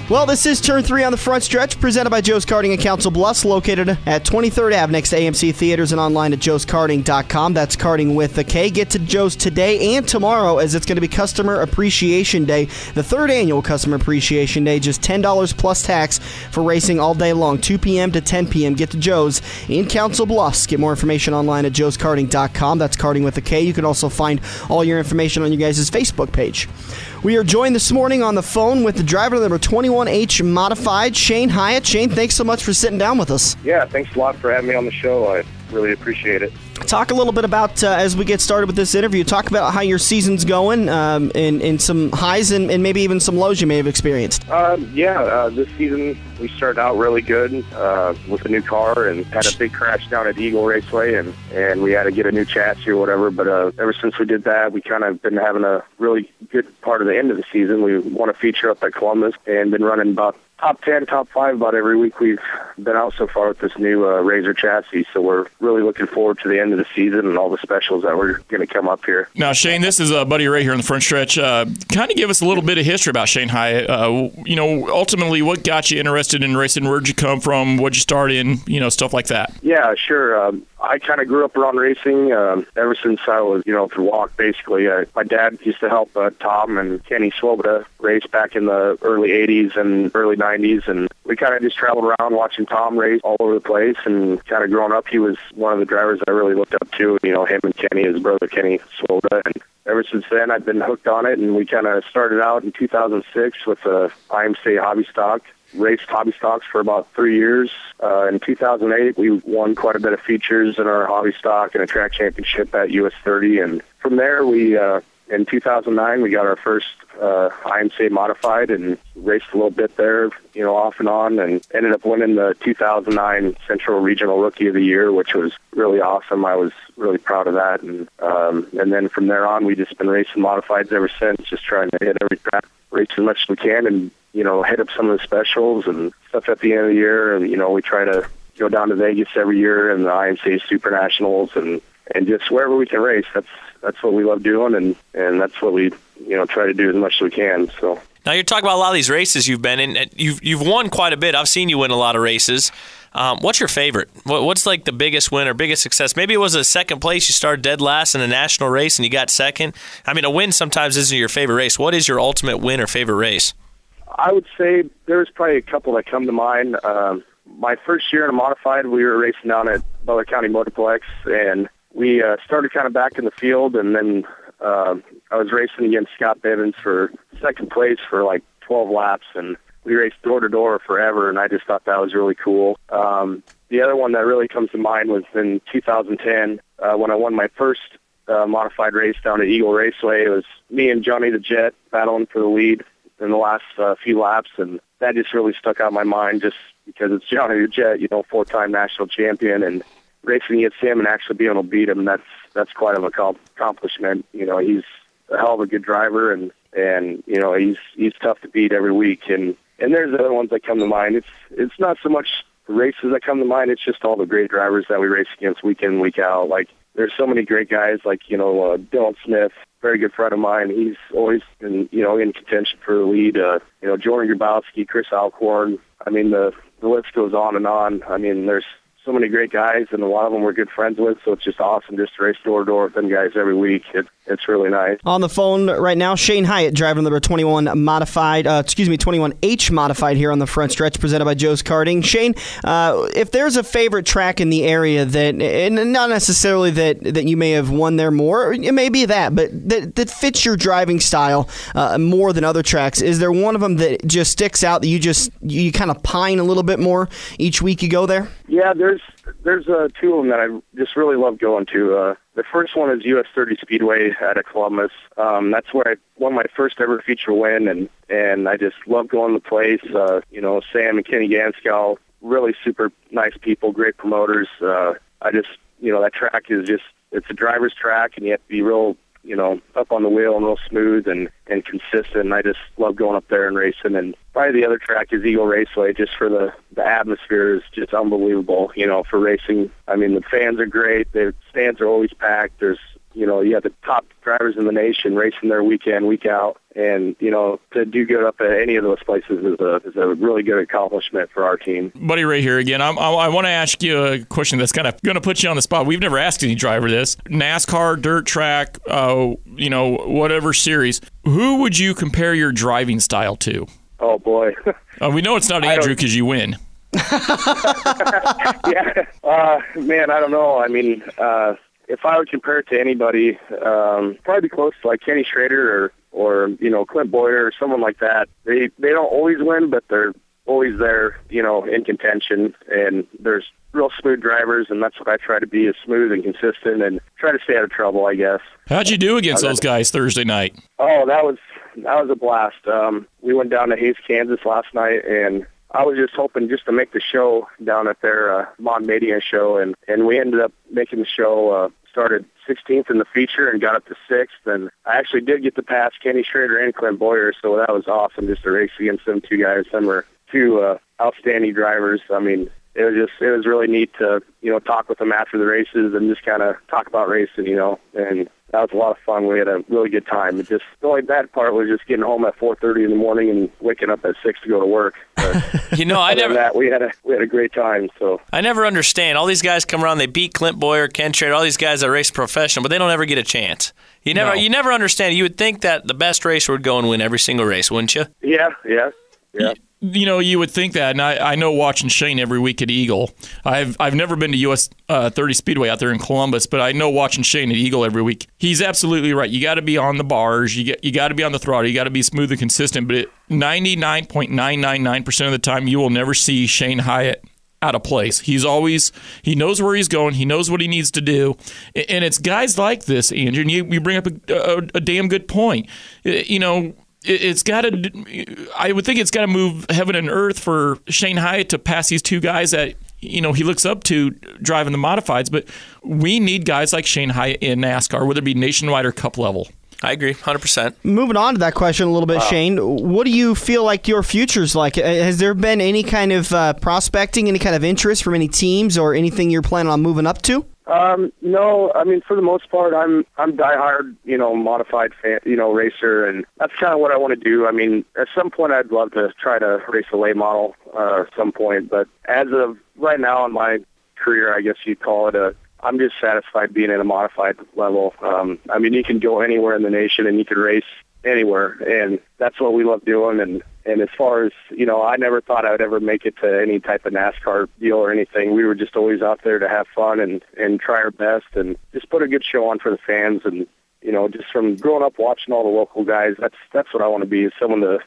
Well, this is Turn 3 on The Front Stretch, presented by Joe's Karting in Council Bluffs, located at 23rd Ave next to AMC Theaters and online at joeskarting.com. That's karting with a K. Get to Joe's today and tomorrow, as it's going to be Customer Appreciation Day, the third annual Customer Appreciation Day. Just $10 plus tax for racing all day long, 2 p.m. to 10 p.m. Get to Joe's in Council Bluffs. Get more information online at joeskarting.com. That's karting with a K. You can also find all your information on you guys' Facebook page. We are joined this morning on the phone with the driver of the number 21H Modified, Shane Hyatt. Shane, thanks so much for sitting down with us. Yeah, thanks a lot for having me on the show. I really appreciate it. Talk a little bit about, as we get started with this interview, talk about how your season's going, and some highs and maybe even some lows you may have experienced. This season we started out really good with a new car and had a big crash down at Eagle Raceway, and we had to get a new chassis or whatever. But ever since we did that, we kind of been having a really good part of the end of the season. We won a feature up at Columbus and been running about top 10, top 5 about every week we've been out so far with this new Razor chassis. So we're really looking forward to the end of the season and all the specials that we're going to come up here. Now, Shane, this is Buddy Ray here in the Front Stretch. Kind of give us a little bit of history about Shane Hyatt. Ultimately, what got you interested in racing? Where'd you come from? What'd you start in? Stuff like that. Yeah, sure. I kind of grew up around racing ever since I was, through walk, basically. My dad used to help Tom and Kenny Swoboda race back in the early 80s and early 90s, and we kind of just traveled around watching Tom race all over the place, and kind of growing up, he was one of the drivers I really looked up to, him and Kenny, his brother Kenny Swoboda, and ever since then, I've been hooked on it, and we kind of started out in 2006 with a IMC hobby stock. Raced hobby stocks for about 3 years. In 2008, we won quite a bit of features in our hobby stock and a track championship at US 30. And from there, we in 2009, we got our first IMC modified and raced a little bit there, off and on, and ended up winning the 2009 Central Regional Rookie of the Year, which was really awesome. I was really proud of that. And then from there on, we've just been racing modifieds ever since, just trying to hit every track, race as much as we can, and hit up some of the specials and stuff at the end of the year. And, we try to go down to Vegas every year and the IMCA Super Nationals and just wherever we can race. That's what we love doing, and that's what we, try to do as much as we can. So now you're talking about a lot of these races you've been in. You've won quite a bit. I've seen you win a lot of races. What's your favorite? What's like the biggest win or biggest success? Maybe it was a second place. You started dead last in a national race and you got second. I mean, a win sometimes isn't your favorite race. What is your ultimate win or favorite race? I would say there's probably a couple that come to mind. My first year in a modified, we were racing down at Butler County Motorplex, and we started kind of back in the field, and then I was racing against Scott Bivens for second place for like 12 laps, and we raced door to door forever, and I just thought that was really cool. The other one that really comes to mind was in 2010 when I won my first modified race down at Eagle Raceway. It was me and Johnny the Jet battling for the lead in the last few laps, and that just really stuck out in my mind just because it's Johnny the Jet, 4-time national champion, and racing against him and actually being able to beat him, that's quite an accomplishment. He's a hell of a good driver, and he's tough to beat every week. And there's other ones that come to mind. It's not so much the races that come to mind, it's just all the great drivers that we race against week in, week out. Like, there's so many great guys like, Dylan Smith, very good friend of mine. He's always been, in contention for the lead. Jordan Grabowski, Chris Alcorn. I mean, the list goes on and on. I mean, there's so many great guys, and a lot of them we're good friends with, so it's just awesome just to race door to door with them guys every week. It's really nice. On the phone right now, Shane Hyatt, driver number 21 21H modified here on the front stretch, presented by Joe's Karting. Shane, if there's a favorite track in the area that, and not necessarily that you may have won there more, it may be that, but that fits your driving style more than other tracks, is there one of them that just sticks out that you kind of pine a little bit more each week you go there? Yeah, there's two of them that I just really love going to. The first one is US 30 Speedway out of Columbus. That's where I won my first ever feature win, and I just love going to the place. Sam and Kenny Ganskow, really super nice people, great promoters. That track is it's a driver's track, and you have to be real, up on the wheel and real smooth and consistent. And I just love going up there and racing. And probably the other track is Eagle Raceway, just for the atmosphere is just unbelievable, for racing. I mean, the fans are great. The stands are always packed. There's, you have the top drivers in the nation racing there week in, week out. And, to do good up at any of those places is a really good accomplishment for our team. Buddy Ray here again. I want to ask you a question that's kind of going to put you on the spot. We've never asked any driver this. NASCAR, dirt track, whatever series. Who would you compare your driving style to? Oh, boy. We know it's not Andrew because you win. Yeah. Man, I don't know. I mean, if I would compare it to anybody, probably be close to like Kenny Schrader or Clint Boyer or someone like that. They don't always win, but they're always there, in contention. And there's real smooth drivers, and that's what I try to be, is smooth and consistent and try to stay out of trouble, I guess. How'd you do against those guys Thursday night? Oh, that was a blast. We went down to Hays, Kansas last night, and I was just hoping just to make the show down at their Mod Media show, and we ended up making the show. Started 16th in the feature and got up to 6th, and I actually did get to pass Kenny Schrader and Clint Boyer, so that was awesome just to race against them two guys. Them were two outstanding drivers. I mean, it was really neat to talk with them after the races and just kind of talk about racing, and that was a lot of fun. We had a really good time. The only bad part was just getting home at 4:30 in the morning and waking up at 6 to go to work. We had a great time. So I never understand. All these guys come around, they beat Clint Boyer, Ken Schrader, all these guys that race professional, but they don't ever get a chance. You never understand. You would think that the best racer would go and win every single race, wouldn't you? Yeah. You would think that, and I know watching Shane every week at Eagle. I've never been to US 30 Speedway out there in Columbus, but I know watching Shane at Eagle every week. He's absolutely right. You got to be on the bars. You got to be on the throttle. You got to be smooth and consistent. But 99.999% of the time, you will never see Shane Hyatt out of place. He knows where he's going. He knows what he needs to do. And it's guys like this, Andrew, and you bring up a damn good point. It's got to. I would think it's got to move heaven and earth for Shane Hyatt to pass these two guys that he looks up to driving the modifieds. But we need guys like Shane Hyatt in NASCAR, whether it be nationwide or cup level. I agree, 100%. Moving on to that question a little bit, Shane, what do you feel like your future's like? Has there been any kind of prospecting, any kind of interest from any teams or anything you're planning on moving up to? No, I mean, for the most part, I'm diehard, modified fan, racer, and that's kind of what I want to do. I mean, at some point, I'd love to try to race a late model at some point, but as of right now in my career, I guess you'd call it I'm just satisfied being at a modified level. I mean, you can go anywhere in the nation and you can race anywhere, and that's what we love doing. And as far as, I never thought I would ever make it to any type of NASCAR deal or anything. We were just always out there to have fun and try our best and just put a good show on for the fans. And, just from growing up watching all the local guys, that's what I want to be, is someone to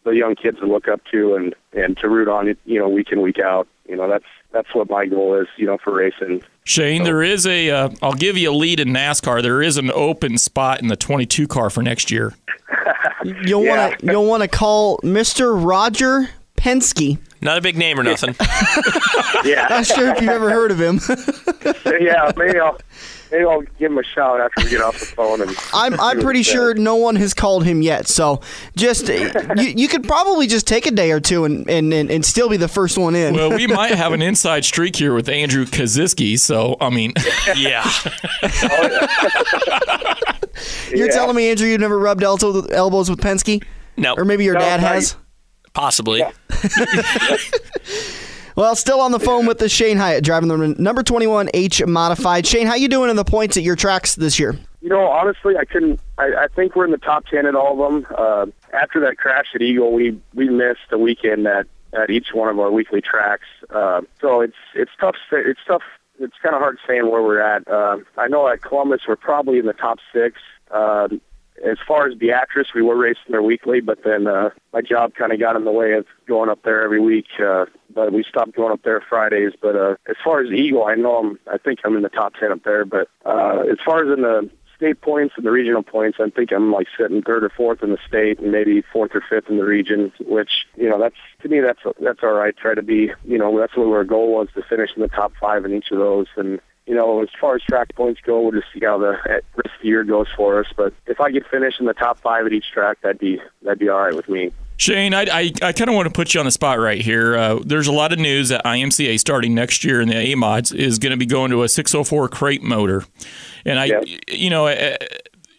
the young kids to look up to and to root on, week in, week out. That's what my goal is, for racing. Shane, there is I'll give you a lead in NASCAR. There is an open spot in the 22 car for next year. You'll want to call Mr. Roger Penske. Not a big name or nothing. Yeah. Not sure if you've ever heard of him. Yeah, maybe I'll give him a shout after we get off the phone. And I'm pretty sure no one has called him yet. So just you could probably just take a day or two and still be the first one in. Well, we might have an inside streak here with Andrew Kaziski. So I mean, yeah. You're telling me, Andrew, you've never rubbed elbows with Penske? No. Or maybe your dad has? Possibly. Yeah. Well, still on the phone with the Shane Hyatt, driving the number 21 H Modified. Shane, how you doing in the points at your tracks this year? Honestly, I think we're in the top 10 at all of them. After that crash at Eagle, we missed a weekend at each one of our weekly tracks. So it's tough. It's tough. It's kind of hard saying where we're at. I know at Columbus we're probably in the top 6. As far as Beatrice, we were racing there weekly, but then my job kind of got in the way of going up there every week. But we stopped going up there Fridays. But as far as Eagle, I think I'm in the top 10 up there. But as far as in the state points and the regional points, I think I'm like sitting 3rd or 4th in the state and maybe 4th or 5th in the region, which, that's, to me, that's all right. Try to be, that's what our goal was, to finish in the top 5 in each of those. And, as far as track points go, we'll just see how the rest of the year goes for us. But if I could finish in the top 5 at each track, that'd be all right with me. Shane, I kind of want to put you on the spot right here. There's a lot of news that IMCA starting next year in the A-Mods is going to be going to a 604 crate motor. And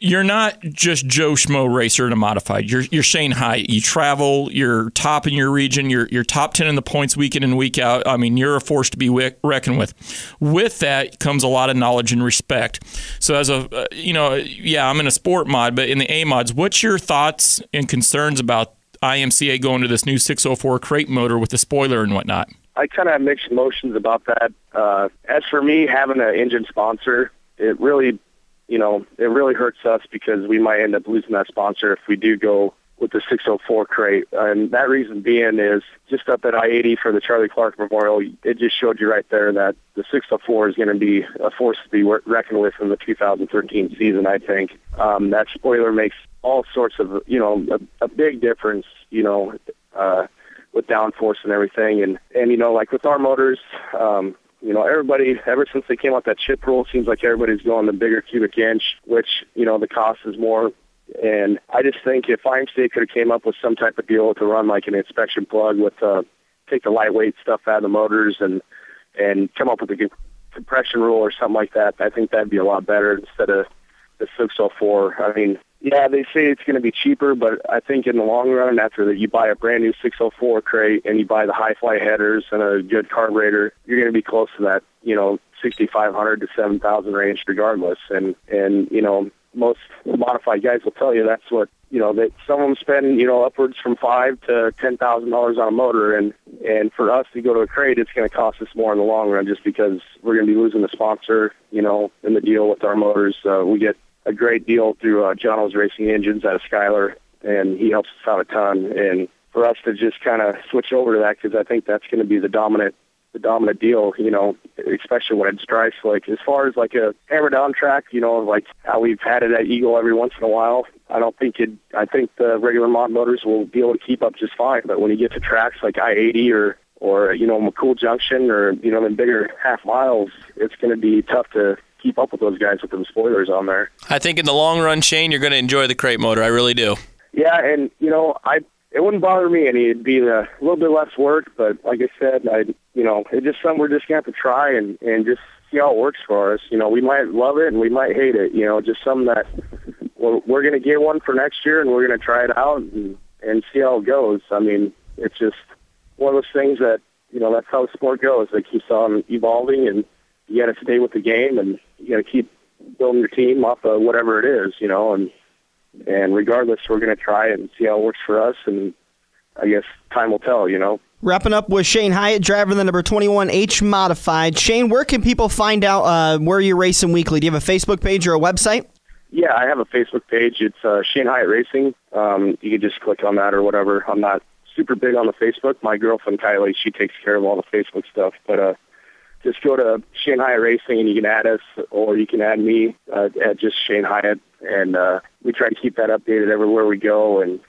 you're not just Joe Schmo racer in a modified. You're Shane Hyatt. You travel. You're top in your region. You're top 10 in the points week in and week out. I mean, you're a force to be reckoned with. With that comes a lot of knowledge and respect. So as I'm in a sport mod, but in the A mods, what's your thoughts and concerns about IMCA going to this new 604 crate motor with the spoiler and whatnot? I kind of have mixed emotions about that. As for me, having an engine sponsor, it really hurts us because we might end up losing that sponsor if we do go with the 604 crate. And that reason being is just up at I-80 for the Charlie Clark Memorial, it just showed you right there that the 604 is going to be a force to be reckoned with in the 2013 season, I think. That spoiler makes all sorts of, a big difference, with downforce and everything. And like with our motors, everybody, ever since they came out that chip rule, seems like everybody's going the bigger cubic inch, which, the cost is more. And I just think if IMCA could have came up with some type of deal to run like an inspection plug with, take the lightweight stuff out of the motors and come up with a compression rule or something like that, I think that'd be a lot better instead of the 604. I mean, yeah, they say it's going to be cheaper, but I think in the long run, after that, you buy a brand new 604 crate and you buy the high fly headers and a good carburetor, you're going to be close to that, 6,500 to 7,000 range regardless. And most modified guys will tell you that's what, that some of them spend, upwards from $5,000 to $10,000 on a motor. And for us to go to a crate, it's going to cost us more in the long run just because we're going to be losing the sponsor, in the deal with our motors. We get a great deal through Jono's Racing Engines out of Schuyler, and he helps us out a ton. And for us to just kind of switch over to that, because I think that's going to be the dominant deal, especially when it's dry slick. As far as like a hammer down track, like how we've had it at Eagle every once in a while, I think the regular mod motors will be able to keep up just fine. But when you get to tracks like I-80 or McCool Junction or, the bigger half miles, it's going to be tough to keep up with those guys with them spoilers on there. I think in the long run, Shane, you're going to enjoy the crate motor. I really do. Yeah, and, it wouldn't bother me any. It'd be a little bit less work, but like I said, it's just something we're just going to have to try and just see how it works for us. We might love it and we might hate it, just something that we're going to get one for next year and we're going to try it out and see how it goes. I mean, it's just one of those things that, that's how the sport goes. It keeps on evolving and you got to stay with the game and you got to keep building your team off of whatever it is, and regardless, we're going to try it and see how it works for us, and I guess time will tell, Wrapping up with Shane Hyatt, driving the number 21 H Modified. Shane, where can people find out where you're racing weekly? Do you have a Facebook page or a website? Yeah, I have a Facebook page. It's Shane Hyatt Racing. You can just click on that or whatever. I'm not super big on the Facebook. My girlfriend, Kylie, she takes care of all the Facebook stuff. But just go to Shane Hyatt Racing and you can add us, or you can add me at just Shane Hyatt. And we try to keep that updated everywhere we go, and,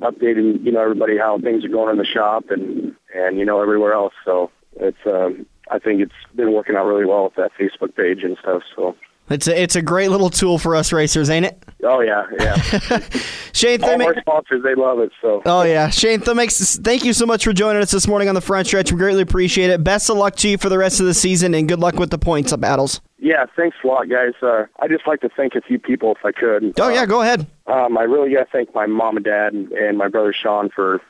updating, everybody how things are going in the shop and everywhere else. So it's, I think it's been working out really well with that Facebook page and stuff. So it's a great little tool for us racers, ain't it? Oh yeah. Shane, all our sponsors, they love it. So. Oh yeah, Shane, thank you so much for joining us this morning on the Front Stretch. We greatly appreciate it. Best of luck to you for the rest of the season, and good luck with the points battles. Yeah, thanks a lot, guys. I just like to thank a few people if I could. Oh yeah, go ahead. I really got to thank my mom and dad and my brother Sean for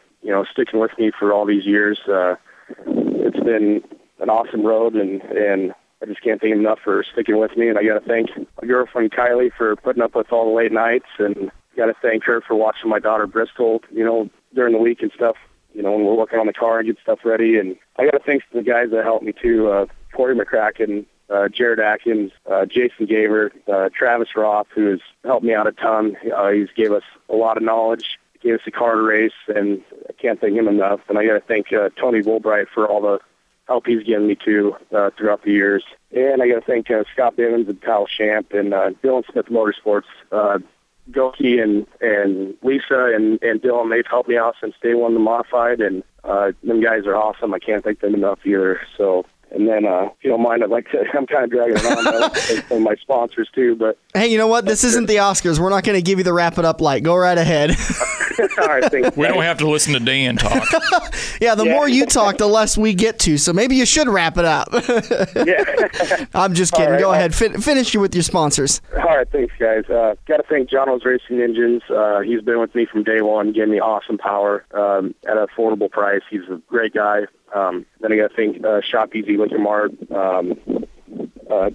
sticking with me for all these years. It's been an awesome road, and I just can't thank him enough for sticking with me. And I got to thank my girlfriend Kylie for putting up with all the late nights, and got to thank her for watching my daughter Bristol, during the week and stuff. When we're working on the car and get stuff ready. And I got to thank the guys that helped me too: Corey McCracken, Jared Atkins, Jason Gaver, Travis Roth, who has helped me out a ton. He's gave us a lot of knowledge, gave us a car to race, and I can't thank him enough. And I got to thank Tony Woolbright for all the help he's given me too throughout the years. And I got to thank Scott Bivens and Kyle Champ and Dylan Smith Motorsports. Goki and Lisa and Dylan, they've helped me out since day one of the modified, and them guys are awesome. I can't thank them enough either. So. And then, if you don't mind, I'm kind of dragging it on. I like to thank some of my sponsors, too. But hey, you know what? This isn't the Oscars. We're not going to give you the wrap it up light. Go right ahead. All right, thanks. We don't have to listen to Dan talk. Yeah, the more you talk, the less we get to. So maybe you should wrap it up. Yeah. I'm just kidding. Right, Go ahead. Finish you with your sponsors. All right, thanks, guys. Got to thank Jono's Racing Engines. He's been with me from day one, giving me awesome power at an affordable price. He's a great guy. Then I got to thank Shop Easy Liquor Mart,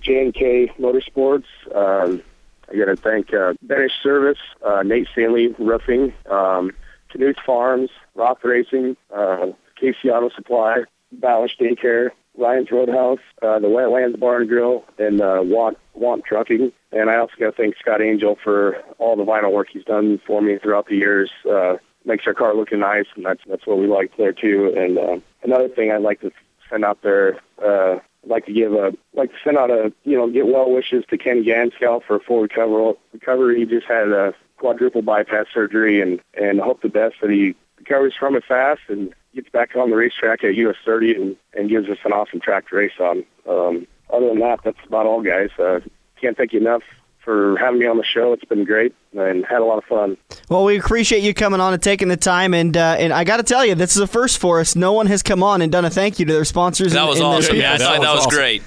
J&K Motorsports. I got to thank Benish Service, Nate Stanley Roofing, Canoes Farms, Roth Racing, Casey Auto Supply, Ballish Daycare, Ryan's Roadhouse, the Wetlands Bar and Grill, and Want Trucking. And I also got to thank Scott Angel for all the vinyl work he's done for me throughout the years. Makes our car looking nice, and that's what we like there too. And another thing I'd like to send out there, I'd like to send out get well wishes to Ken Ganskow for a full recovery. He just had a quadruple bypass surgery, and hope the best that he recovers from it fast and gets back on the racetrack at US 30 and gives us an awesome track to race on. Other than that, that's about all, guys. Can't thank you enough for having me on the show. It's been great and had a lot of fun. Well, we appreciate you coming on and taking the time, and I got to tell you, this is a first for us. No one has come on and done a thank you to their sponsors. That was awesome. Yeah, I thought that was great.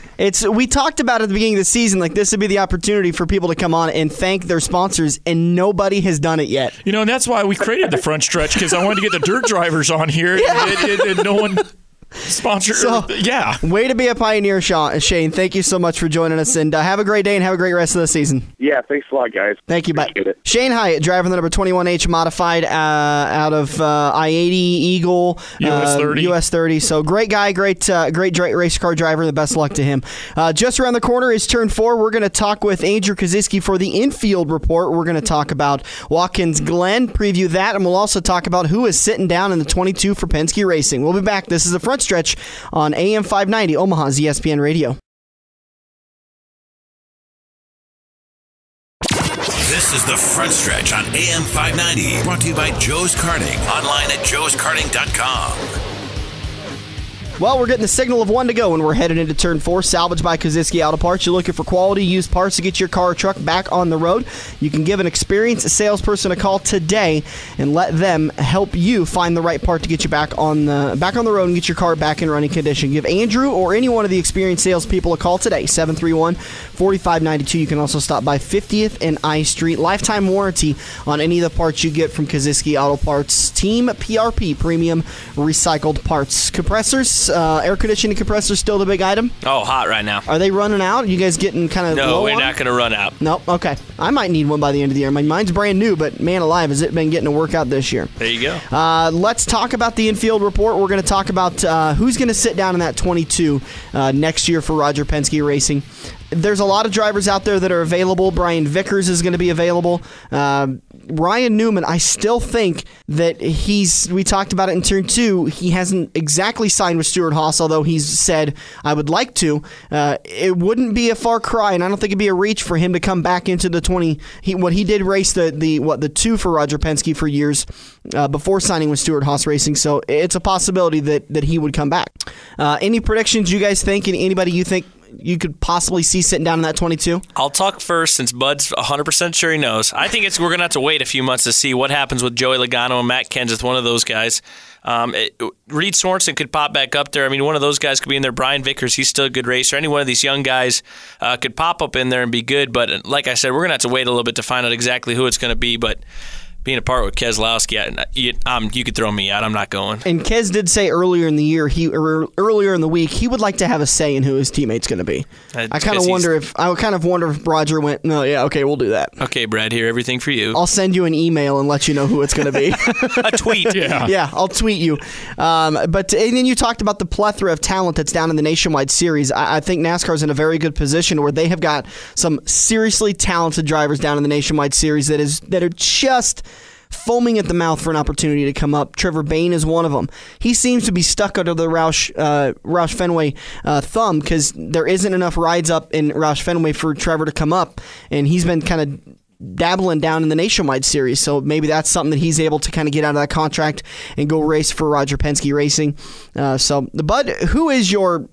We talked about at the beginning of the season, like this would be the opportunity for people to come on and thank their sponsors, and nobody has done it yet. And that's why we created the Front Stretch, because I wanted to get the dirt drivers on here, and no one... Sponsor, yeah. Way to be a pioneer, Shane. Thank you so much for joining us, and have a great day and have a great rest of the season. Yeah, thanks a lot, guys. Thank you. Bye. Shane Hyatt, driving the number 21H modified out of I-80 Eagle US 30. So great guy, great race car driver. The best of luck to him. Just around the corner is turn 4. We're going to talk with Andrew Koziski for the Infield report. We're going to talk about Watkins Glen, preview that, and we'll also talk about who is sitting down in the 22 for Penske Racing. We'll be back. This is the Front Stretch on AM 590, Omaha's ESPN Radio. This is the Front Stretch on AM 590, brought to you by Joe's Karting, online at joeskarting.com. Well, we're getting the signal of 1 to go, and we're headed into turn 4, salvaged by Koziski Auto Parts. You're looking for quality used parts to get your car or truck back on the road. You can give an experienced salesperson a call today and let them help you find the right part to get you back on the road and get your car back in running condition. Give Andrew or any one of the experienced salespeople a call today, 731-4592. You can also stop by 50th and I Street. Lifetime warranty on any of the parts you get from Koziski Auto Parts. Team PRP, Premium Recycled Parts. Compressors, air conditioning compressors still the big item? Oh, hot right now. Are they running out? Are you guys getting kind of No, low we're on not going to run out. Nope. Okay. I might need one by the end of the year. Mine's brand new, but man alive, has it been getting to work out this year? There you go. Let's talk about the Infield report. We're going to talk about who's going to sit down in that 22 next year for Roger Penske Racing. There's a lot of drivers out there that are available. Brian Vickers is going to be available. Ryan Newman, I still think that we talked about it in Turn 2, he hasn't exactly signed with Stewart-Haas, although he's said, I would like to. It wouldn't be a far cry, and I don't think it'd be a reach for him to come back into the 20. He did race the 2 for Roger Penske for years before signing with Stewart-Haas Racing, so it's a possibility that he would come back. Any predictions you guys think, and anybody you think you could possibly see sitting down in that 22? I'll talk first since Bud's 100% sure he knows. I think we're going to have to wait a few months to see what happens with Joey Logano and Matt Kenseth, one of those guys. Reed Sorensen could pop back up there. I mean, one of those guys could be in there. Brian Vickers, he's still a good racer. Any one of these young guys could pop up in there and be good. But like I said, we're going to have to wait a little bit to find out exactly who it's going to be. But being a part with Keselowski, you could throw me out. I'm not going. And Kes did say earlier in the year, earlier in the week, he would like to have a say in who his teammate's going to be. I kind of wonder if Roger went, no, yeah, okay, we'll do that. Okay, Brad, here, everything for you. I'll send you an email and let you know who it's going to be. A tweet. Yeah, I'll tweet you. And then you talked about the plethora of talent that's down in the Nationwide Series. I think NASCAR's in a very good position where they have got some seriously talented drivers down in the Nationwide Series that are just foaming at the mouth for an opportunity to come up. Trevor Bayne is one of them. He seems to be stuck under the Roush Fenway thumb because there isn't enough rides up in Roush Fenway for Trevor to come up, and he's been kind of dabbling down in the Nationwide Series, so maybe that's something that he's able to kind of get out of that contract and go race for Roger Penske Racing. Bud, who is your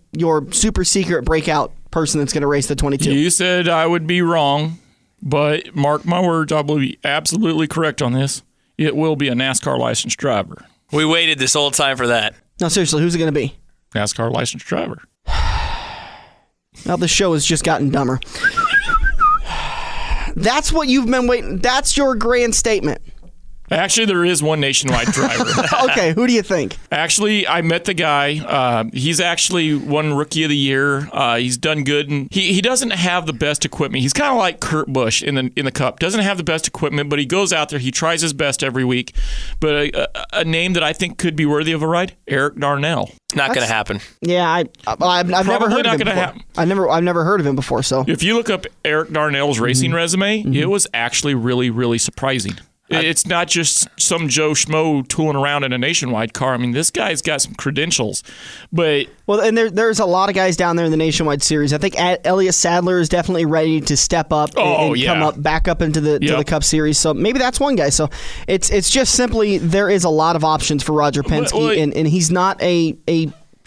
super secret breakout person that's going to race the 22? You said I would be wrong, but mark my words, I will be absolutely correct on this. It will be a NASCAR licensed driver. We waited this whole time for that. No, seriously, who's it going to be? NASCAR licensed driver. Now the show has just gotten dumber. That's what you've been waiting. That's your grand statement. Actually, there is one nationwide driver. Okay, who do you think? Actually, I met the guy. He's actually won Rookie of the Year. He's done good, and he doesn't have the best equipment. He's kind of like Kurt Busch in the Cup. Doesn't have the best equipment, but he goes out there. He tries his best every week. But a name that I think could be worthy of a ride, Eric Darnell. Not going to happen. Yeah, I've never heard of him before. I've never heard of him before. So if you look up Eric Darnell's racing resume, it was actually really, really surprising. It's not just some Joe Schmo tooling around in a Nationwide car. I mean, this guy's got some credentials. But and there's a lot of guys down there in the Nationwide Series. I think Elliott Sadler is definitely ready to step up and come back up into the Cup Series. So maybe that's one guy. So it's just simply there is a lot of options for Roger Penske, and he's not a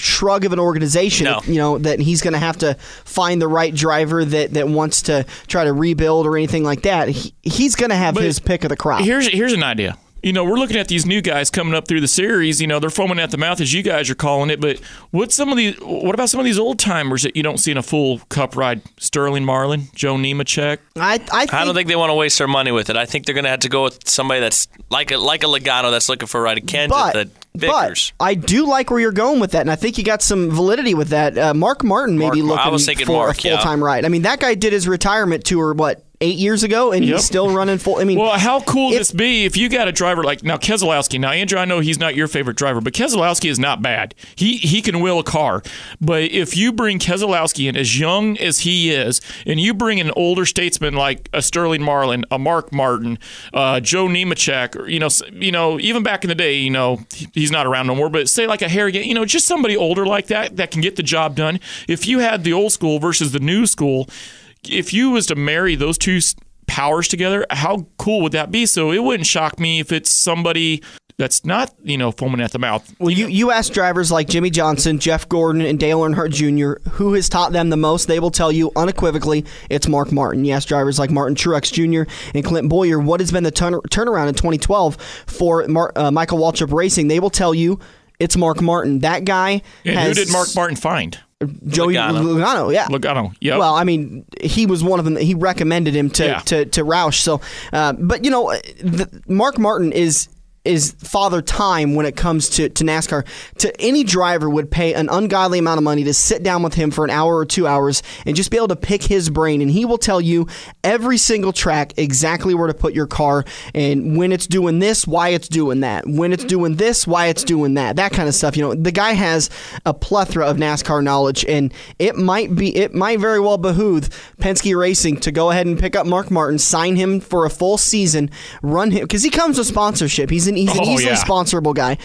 shrug of an organization, that he's going to have to find the right driver that wants to try to rebuild or anything like that. He's going to have his pick of the crop. Here's an idea. We're looking at these new guys coming up through the series. They're foaming at the mouth, as you guys are calling it. But what about some of these old timers that you don't see in a full Cup ride? Sterling Marlin, Joe Nemechek. I don't think they want to waste their money with it. I think they're going to have to go with somebody that's like a Logano that's looking for a ride. Kenseth, Vickers. But I do like where you're going with that, and I think you got some validity with that. Mark Martin may be looking for a full-time ride. I mean, that guy did his retirement tour, 8 years ago, and he's still running full. I mean, well, how cool would this be if you got a driver like now Keselowski? Now, Andrew, I know he's not your favorite driver, but Keselowski is not bad. He can wheel a car. But if you bring Keselowski in as young as he is, and you bring an older statesman like a Sterling Marlin, a Mark Martin, Joe Nemechek, or even back in the day, he's not around no more. But say like a Harrigan, just somebody older like that can get the job done. If you had the old school versus the new school. If you was to marry those two powers together, how cool would that be? So it wouldn't shock me if it's somebody that's not, foaming at the mouth. Well, you ask drivers like Jimmy Johnson, Jeff Gordon, and Dale Earnhardt Jr., who has taught them the most, they will tell you unequivocally it's Mark Martin. You ask drivers like Martin Truex Jr. and Clint Bowyer, what has been the turnaround in 2012 for Michael Waltrip Racing, they will tell you it's Mark Martin. That guy who did Mark Martin find? Joey Logano, yeah. Logano, yeah. Well, I mean, he was one of them. He recommended him to Roush. So, but Mark Martin is is Father Time when it comes to NASCAR. To any driver would pay an ungodly amount of money to sit down with him for an hour or 2 hours and just be able to pick his brain. And he will tell you every single track exactly where to put your car and when it's doing this, why it's doing that. When it's doing this, why it's doing that. That kind of stuff. The guy has a plethora of NASCAR knowledge, and it might very well behoove Penske Racing to go ahead and pick up Mark Martin, sign him for a full season, run him, because he comes with sponsorship. He's an easily sponsorable guy.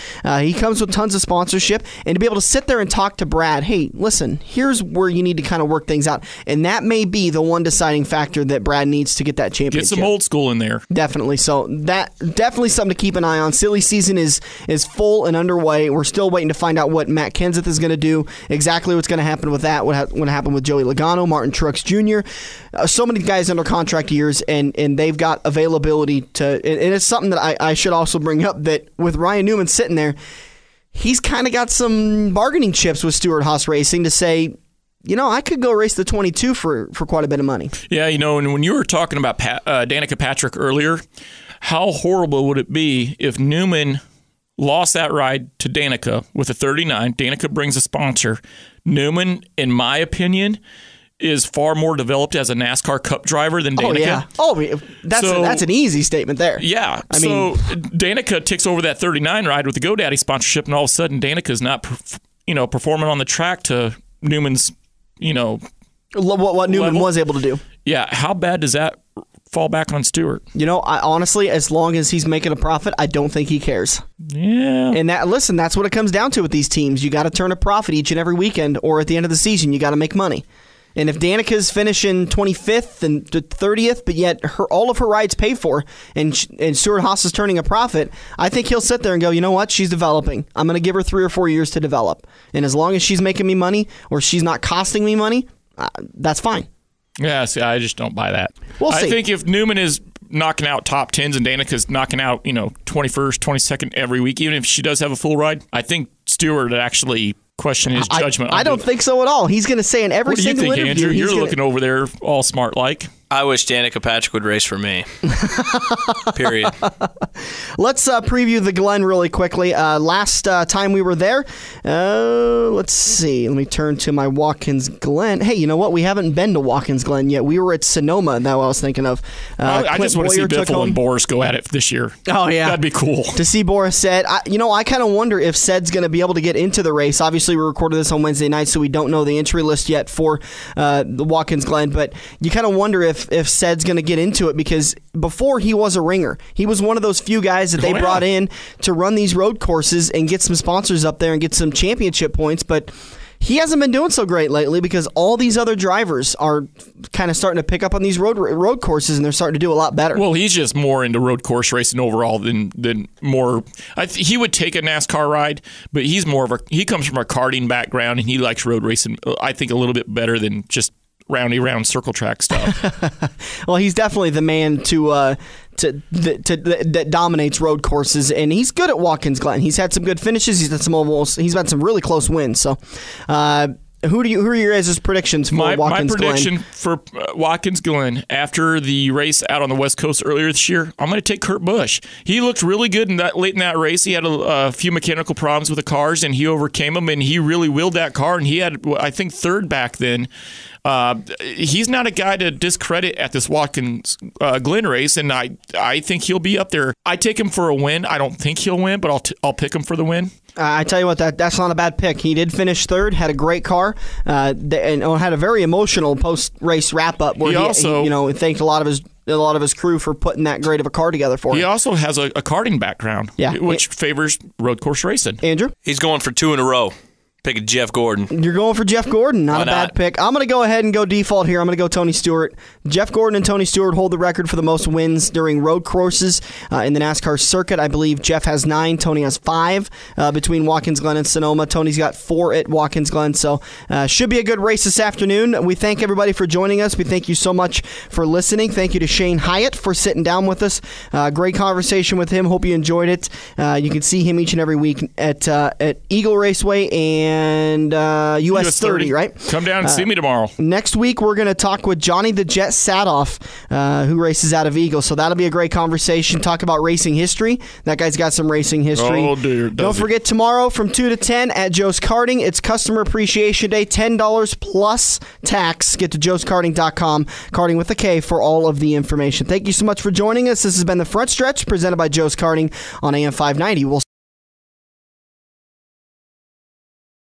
He comes with tons of sponsorship, and to be able to sit there and talk to Brad, hey, listen, here's where you need to kind of work things out. And that may be the one deciding factor that Brad needs to get that championship. Get some old school in there. Definitely. So that definitely something to keep an eye on. Silly season is full and underway. We're still waiting to find out what Matt Kenseth is going to do, exactly what's going to happen with that, what happened with Joey Logano, Martin Truex Jr., so many guys under contract years, and they've got availability to, and it's something that I should also bring up, that with Ryan Newman sitting there, he's kind of got some bargaining chips with Stewart-Haas Racing to say, I could go race the 22 for quite a bit of money. Yeah, and when you were talking about Danica Patrick earlier, how horrible would it be if Newman lost that ride to Danica with a 39? Danica brings a sponsor. Newman, in my opinion, is far more developed as a NASCAR Cup driver than Danica. Oh, yeah. That's an easy statement there. Yeah. So Danica takes over that 39 ride with the GoDaddy sponsorship, and all of a sudden Danica's not, performing on the track to Newman's, what Newman was able to do. Yeah. How bad does that fall back on Stewart? I honestly, as long as he's making a profit, I don't think he cares. Yeah. And that's what it comes down to with these teams. You got to turn a profit each and every weekend, or at the end of the season, you got to make money. And if Danica's finishing 25th and 30th, but yet all of her rides paid for, and Stewart-Haas is turning a profit, I think he'll sit there and go, you know what? She's developing. I'm going to give her 3 or 4 years to develop. And as long as she's making me money, or she's not costing me money, that's fine. Yeah, see, I just don't buy that. We'll see. I think if Newman is knocking out top 10s and Danica's knocking out, 21st, 22nd every week, even if she does have a full ride, I think Stewart would actually question his judgment. I don't think so at all. He's going to say in every single interview. Andrew? You're looking over there all smart like. I wish Danica Patrick would race for me. Period. Let's preview the Glen really quickly. Last time we were there, let's see. Let me turn to my Watkins Glen. Hey, you know what? We haven't been to Watkins Glen yet. We were at Sonoma, that I was thinking of. I just want to see Biffle and Boris go at it this year. Oh, yeah. That'd be cool. To see Boris Said. I kind of wonder if Said's going to be able to get into the race. Obviously, we recorded this on Wednesday night, so we don't know the entry list yet for the Watkins Glen, but you kind of wonder if Said's going to get into it, because before he was a ringer. He was one of those few guys that they brought in to run these road courses and get some sponsors up there and get some championship points, but he hasn't been doing so great lately because all these other drivers are kind of starting to pick up on these road courses, and they're starting to do a lot better. Well, he's just more into road course racing overall than more. He would take a NASCAR ride, but he comes from a karting background, and he likes road racing, I think, a little bit better than just round circle track stuff. Well, he's definitely the man that dominates road courses, and he's good at Watkins Glen. He's had some good finishes. He's had some really close wins. So, who are your guys' predictions for Watkins Glen? My prediction for Watkins Glen after the race out on the West Coast earlier this year, I'm going to take Kurt Busch. He looked really good late in that race. He had a few mechanical problems with the cars, and he overcame them, and he really willed that car, and he had, I think, third back then. He's not a guy to discredit at this Watkins Glen race, and I think he'll be up there. I take him for a win. I don't think he'll win, but I'll pick him for the win. I tell you what, that's not a bad pick. He did finish third, had a great car, and had a very emotional post-race wrap-up where he thanked a lot of his crew for putting that great of a car together for him. He also has a karting background, which favors road course racing. Andrew? He's going for 2 in a row. Picking Jeff Gordon. You're going for Jeff Gordon. Not a bad pick. I'm going to go ahead and go default here. I'm going to go Tony Stewart. Jeff Gordon and Tony Stewart hold the record for the most wins during road courses in the NASCAR circuit. I believe Jeff has 9. Tony has 5 between Watkins Glen and Sonoma. Tony's got 4 at Watkins Glen. So should be a good race this afternoon. We thank everybody for joining us. We thank you so much for listening. Thank you to Shane Hyatt for sitting down with us. Great conversation with him. Hope you enjoyed it. You can see him each and every week at Eagle Raceway and and US 30, right? Come down and see me tomorrow. Next week, we're going to talk with Johnny the Jet Sadoff, who races out of Eagle. So that'll be a great conversation. Talk about racing history. That guy's got some racing history. Oh, dear. Don't forget, tomorrow from 2 to 10 at Joe's Karting. It's Customer Appreciation Day, $10 plus tax. Get to joeskarting.com, karting with a K, for all of the information. Thank you so much for joining us. This has been The Front Stretch, presented by Joe's Karting on AM 590. We'll